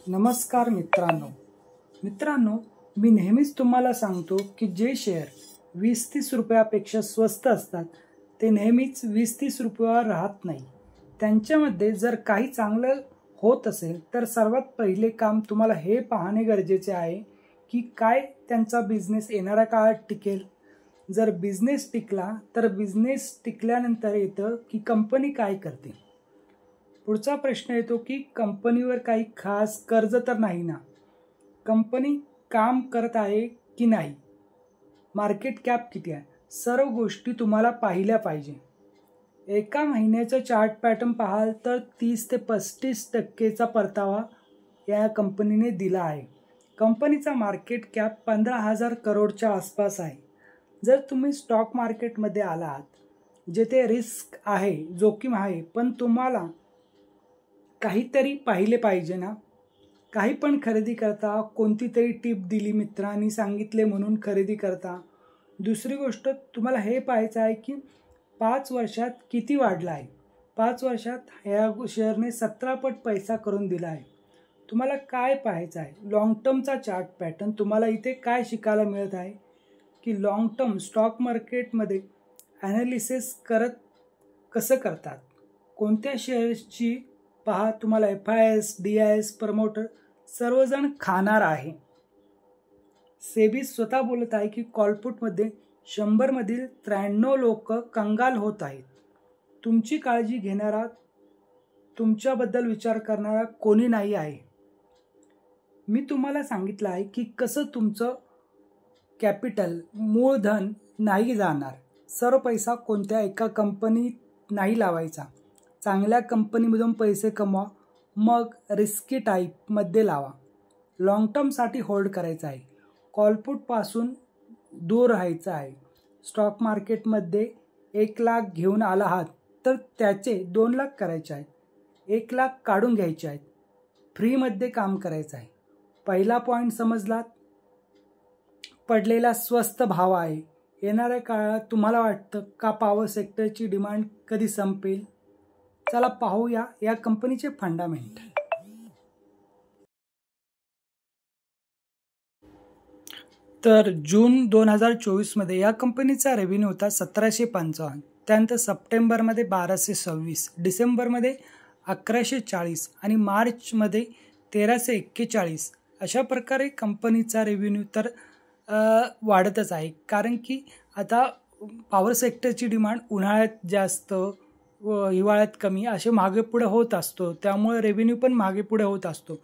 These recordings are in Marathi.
नमस्कार मित्रांनो, मी नेहमीच तुम्हाला सांगतो की जे शेअर 20-30 रुपयापेक्षा स्वस्त असतात ते नेहमीच 20-30 रुपयावर राहत नाही। त्यांच्यामध्ये जर काही चांगलं होत असेल तर सर्वात पहिले काम तुम्हाला हे पाहणे गरजेचे आहे की काय त्यांचा बिझनेस येणाऱ्या काळात टिकेल। जर बिझनेस टिकला तर बिझनेस टिकल्यानंतर येतं की कंपनी काय करते। पुढचा प्रश्न येतो की कंपनीवर काही खास कर्ज तर नाही ना, कंपनी काम करत आहे की नाही, मार्केट कॅप किती आहे, सर्व गोष्टी तुम्हाला पाहिल्या पाहिजे। एका महिन्याचा चार्ट पॅटर्न पाहाल तर 30 ते 35% परतावा या कंपनीने दिला आहे। कंपनीचा मार्केट कॅप 15,000 करोडच्या आसपास आहे। जर तुम्ही स्टॉक मार्केटमध्ये आलात जेथे रिस्क आहे, जोखीम आहे, पण तुम्हाला काहीतरी पाहिले पाहिजे ना। काही पण खरेदी करता, कोणती तरी टिप दिली मित्रांनी सांगितले म्हणून खरेदी करता। दुसरी गोष्ट तुम्हाला हे पाहायचं आहे की 5 वर्षात किती वाढला आहे। 5 वर्षात ह्या शेअरने 17 पट पैसा करून दिला आहे। तुम्हाला काय पाहायचं आहे, लॉंग टर्मचा चार्ट पॅटर्न। तुम्हाला इथे काय शिकायला मिळत आहे की लॉंग टर्म स्टॉक मार्केटमध्ये ॲनालिसिस कसं करतात, कोणत्या शेअर्सची पहा। तुम्हाला FIS, DIS, प्रमोटर सर्वजण खाणार आहे। सेबी स्वतः बोलत आहे की कॉलपुटमध्ये 100 मधील 93 लोक कंगाल होत आहेत। तुमची काळजी घेणारा, तुमच्याबद्दल विचार करणारा कोणी नाही आहे। मी तुम्हाला सांगितलं आहे की कसं तुमचं कॅपिटल, मूलधन नाही जाणार। सर्व पैसा कोणत्या एका कंपनीत नाही लावायचा। चांगल्या कंपनीमधून पैसे कमवा, मग रिस्की टाईपमध्ये लावा। लॉंग टर्मसाठी होल्ड करायचं आहे, कॉलपुटपासून दूर राहायचं आहे। स्टॉक मार्केटमध्ये 1 लाख घेऊन आला आहात तर त्याचे 2 लाख करायचे आहेत, 1 लाख काढून घ्यायचे आहेत, फ्रीमध्ये काम करायचं आहे। पहिला पॉईंट समजलात। पडलेला स्वस्त भाव आहे। येणाऱ्या काळात तुम्हाला वाटतं का पॉवर सेक्टरची डिमांड कधी संपेल? चला पाहूया या कंपनीचे फंडामेंट। तर जून 2024 मध्ये या कंपनीचा रेव्हेन्यू होता 1755, त्यानंतर सप्टेंबरमध्ये 1226, डिसेंबरमध्ये 1140 आणि मार्चमध्ये 1341। अशा प्रकारे कंपनीचा रेव्हेन्यू तर वाढतच आहे, कारण की आता पॉवर सेक्टरची डिमांड उन्हाळ्यात जास्त व हिवाळ्यात कमी असे मागे पुढे होत असतो, त्यामुळे रेव्हेन्यू पण मागे पुढे होत असतो।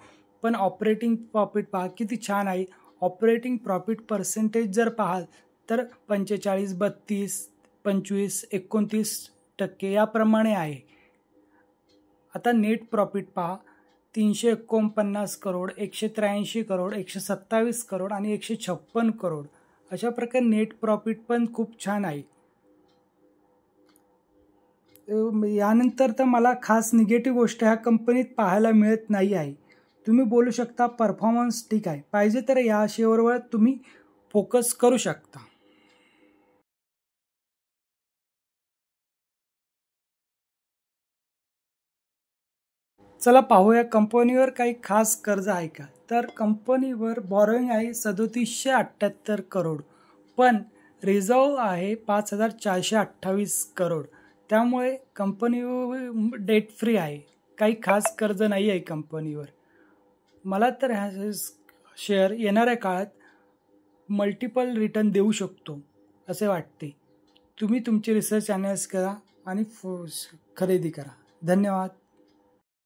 पण ऑपरेटिंग प्रॉफिट पहा किती छान आहे। ऑपरेटिंग प्रॉफिट पर्सेंटेज जर पाहाल तर 45, 32, 25, 29% याप्रमाणे आहे। आता नेट प्रॉफिट पहा, 349 करोड, 183 करोड, 127 करोड आणि 156 करोड। अशा प्रकारे नेट प्रॉफिट पण खूप छान आहे। यानंतर तर मला खास निगेटिव्ह गोष्ट ह्या कंपनीत पाहायला मिळत नाही आहे। तुम्ही बोलू शकता परफॉर्मन्स ठीक आहे, पाहिजे तर या शेअरवर तुम्ही फोकस करू शकता। चला पाहूया कंपनीवर काही खास कर्ज आहे का। तर कंपनीवर बॉरोइंग आहे 3778 करोड, पण रिझर्व आहे 5428 करोड। त्यामुळे कंपनी डेट फ्री आहे, काही खास कर्ज नाही आहे कंपनीवर। मला तर हा शेअर येणाऱ्या काळात मल्टिपल रिटर्न देऊ शकतो असे वाटते। तुम्ही तुमचे रिसर्च ॲनालिसिस करा आणि खरेदी करा। धन्यवाद।